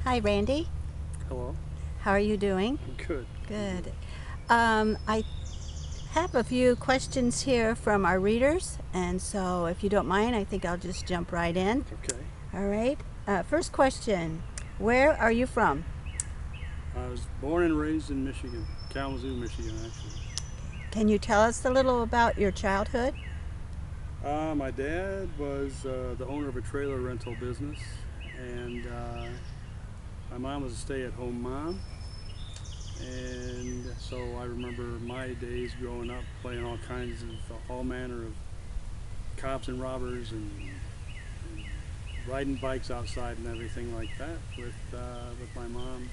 Hi, Randy. Hello. How are you doing? Good. Good. I have a few questions here from our readers, and so if you don't mind, I think I'll just jump right in. Okay. All right. First question. Where are you from? I was born and raised in Michigan, Kalamazoo, Michigan, actually. Can you tell us a little about your childhood? My dad was the owner of a trailer rental business, and my mom was a stay-at-home mom. And so I remember my days growing up playing all manner of cops and robbers and riding bikes outside and everything like that, with my mom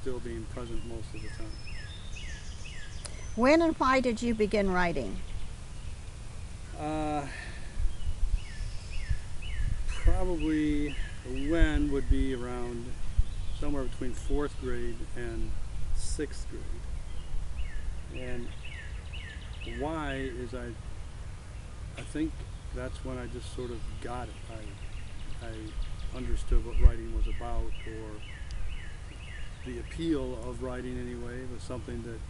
still being present most of the time. When and why did you begin writing? Uh, Probably when would be around somewhere between fourth grade and sixth grade. And why is I think that's when I just sort of got it. I understood what writing was about, or the appeal of writing anyway was something that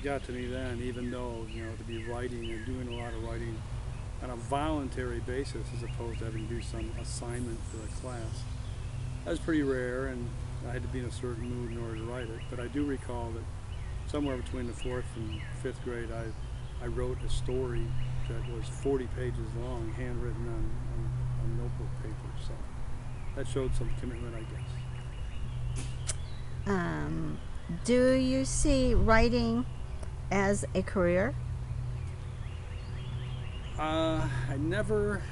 got to me then. Even though to be writing and doing a lot of writing on a voluntary basis as opposed to having to do some assignment for a class. That was pretty rare, and I had to be in a certain mood in order to write it. But I do recall that somewhere between the fourth and fifth grade, I wrote a story that was 40 pages long, handwritten on notebook paper. So that showed some commitment, I guess. Um, do you see writing as a career? I never,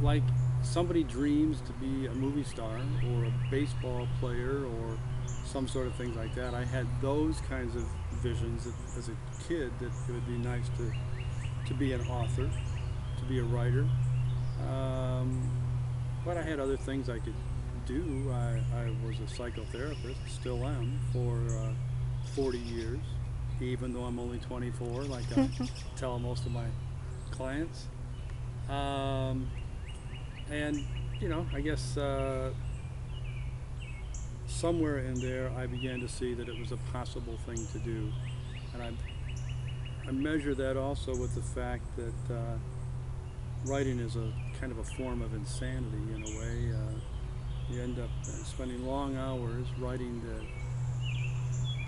like somebody dreams to be a movie star or a baseball player or some sort of things like that. I had those kinds of visions as a kid, that it would be nice to be an author, to be a writer. Um, but I had other things I could do. I was a psychotherapist, still am, for 40 years, even though I'm only 24, like I tell most of my clients. Um, and I guess somewhere in there, I began to see that it was a possible thing to do, and I measure that also with the fact that writing is a kind of a form of insanity in a way. You end up spending long hours writing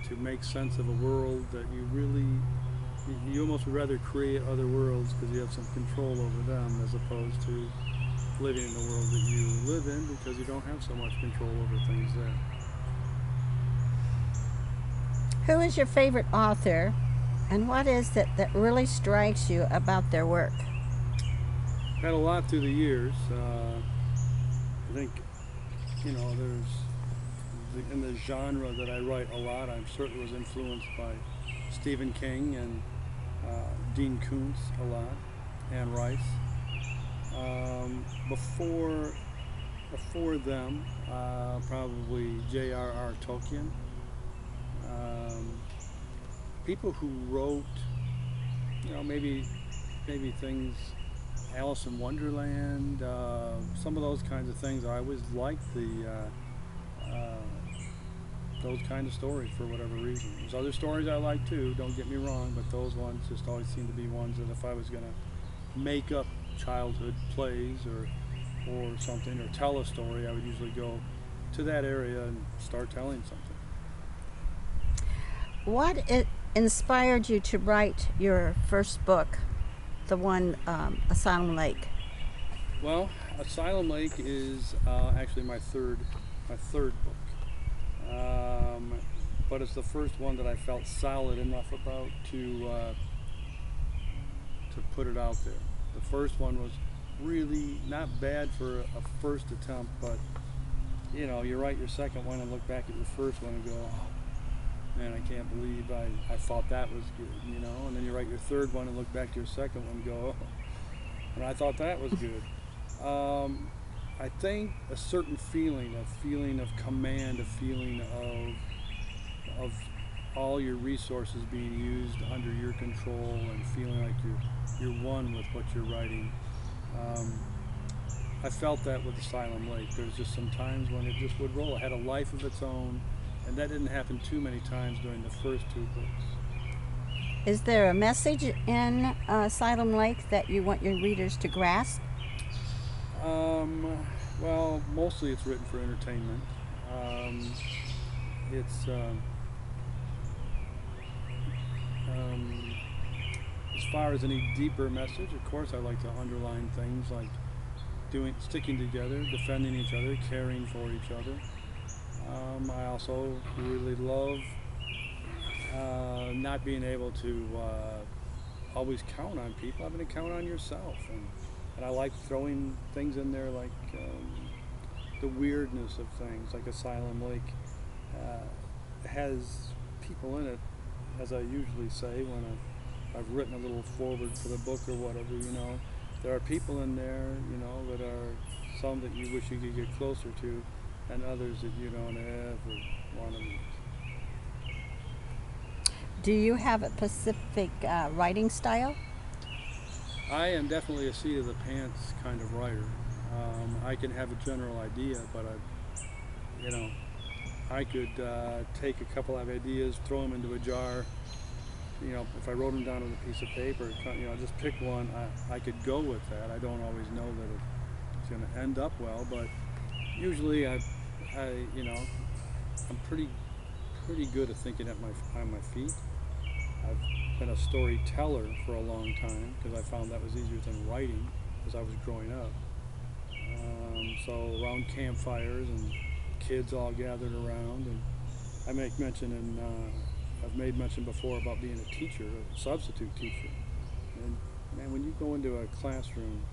to make sense of a world that you almost would rather create other worlds because you have some control over them, as opposed to living in the world that you live in because you don't have so much control over things there. Who is your favorite author, and what is it that really strikes you about their work? Had a lot through the years. I think there's in the genre that I write a lot. I certainly was influenced by Stephen King and Dean Koontz a lot, Anne Rice. Before them, probably J.R.R. Tolkien. Um, People who wrote, maybe things, Alice in Wonderland, some of those kinds of things. I always liked those kind of stories for whatever reason. There's other stories I like too, don't get me wrong, but those ones just always seem to be ones that if I was going to make up childhood plays or something, or tell a story, I would usually go to that area and start telling something. What inspired you to write your first book, the one Asylum Lake? Well, Asylum Lake is actually my third book, but it's the first one that I felt solid enough about to put it out there. The first one was really not bad for a first attempt, but you write your second one and look back at your first one and go, oh, man, I can't believe I thought that was good, and then you write your third one and look back to your second one and go, oh, and I thought that was good. I think a certain feeling, a feeling of command, a feeling of all your resources being used under your control, and feeling like you're one with what you're writing. Um, I felt that with Asylum Lake. There's just some times when it just would roll. It had a life of its own, and that didn't happen too many times during the first two books. Is there a message in Asylum Lake that you want your readers to grasp? Well, mostly it's written for entertainment. It's um, as far as any deeper message, of course, I like to underline things like sticking together, defending each other, caring for each other. I also really love not being able to always count on people. I'm going to count on yourself, and I like throwing things in there like the weirdness of things, like Asylum Lake has people in it, as I usually say when I've written a little forward for the book or whatever. There are people in there, that are some that you wish you could get closer to, and others that you don't ever want to meet. Do you have a specific writing style? I am definitely a seat of the pants kind of writer. I can have a general idea, but I could take a couple of ideas, throw them into a jar. If I wrote them down on a piece of paper, just pick one. I could go with that. I don't always know that it's going to end up well, but usually I'm pretty good at thinking on my feet. I've been a storyteller for a long time because I found that was easier than writing as I was growing up. So around campfires and kids all gathered around, and I make mention I've made mention before about being a teacher, a substitute teacher. And man, when you go into a classroom,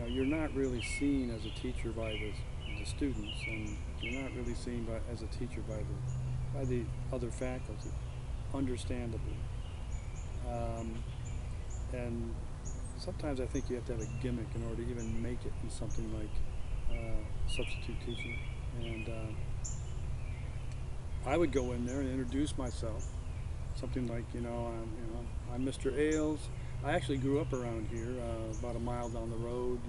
you're not really seen as a teacher by the students, and you're not really seen as a teacher by the other faculty, understandably. And sometimes I think you have to have a gimmick in order to even make it in something like substitute teaching. And I would go in there and introduce myself, something like, I'm Mr. Ailes. I actually grew up around here, about a mile down the road.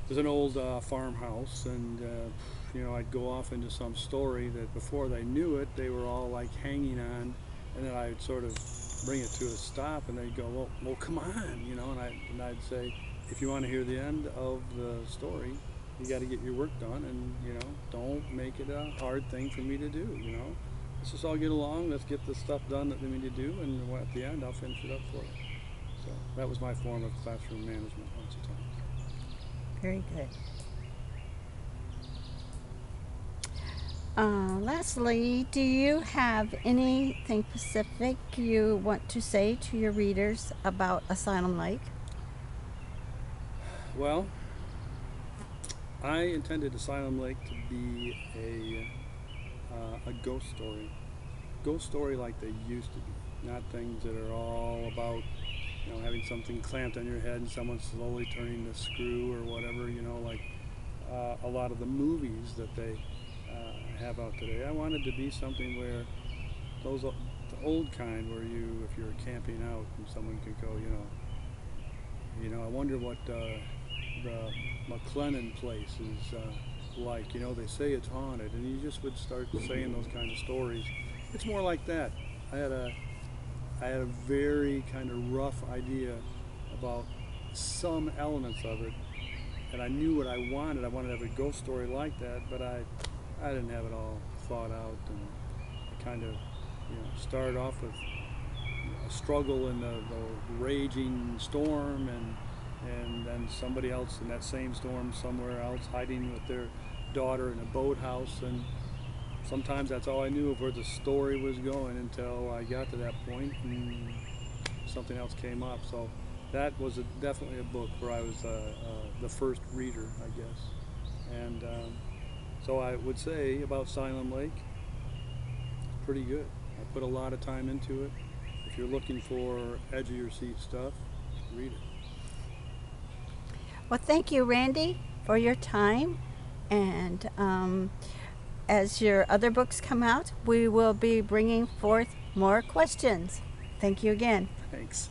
There's an old farmhouse, and I'd go off into some story that before they knew it, they were all like hanging on, and then I'd sort of bring it to a stop, and they'd go, well, come on, and I'd say, if you want to hear the end of the story, you got to get your work done, and don't make it a hard thing for me to do. Let's just all get along. Let's get the stuff done that we need to do, and at the end, I'll finish it up for you. So that was my form of classroom management lots of times. Very good. Lastly, do you have anything specific you want to say to your readers about Asylum Lake? Well, I intended Asylum Lake to be a ghost story like they used to be, not things that are all about having something clamped on your head and someone slowly turning the screw or whatever, like a lot of the movies that they have out today. I wanted to be something where the old kind, where if you're camping out and someone could go, I wonder what the McLennan place is like. They say it's haunted, and you just would start saying those kind of stories. It's more like that. I had a very kind of rough idea about some elements of it, and I knew what I wanted. I wanted to have a ghost story like that, but I didn't have it all thought out, and I kind of started off with a struggle in the raging storm, and then somebody else in that same storm somewhere else hiding with their daughter in a boathouse, and sometimes that's all I knew of where the story was going until I got to that point and something else came up. So that was definitely a book where I was the first reader, I guess. And so I would say about Asylum Lake, it's pretty good. I put a lot of time into it. If you're looking for edge of your seat stuff, read it. Well, thank you, Randy, for your time. And as your other books come out, we will be bringing forth more questions. Thank you again. Thanks.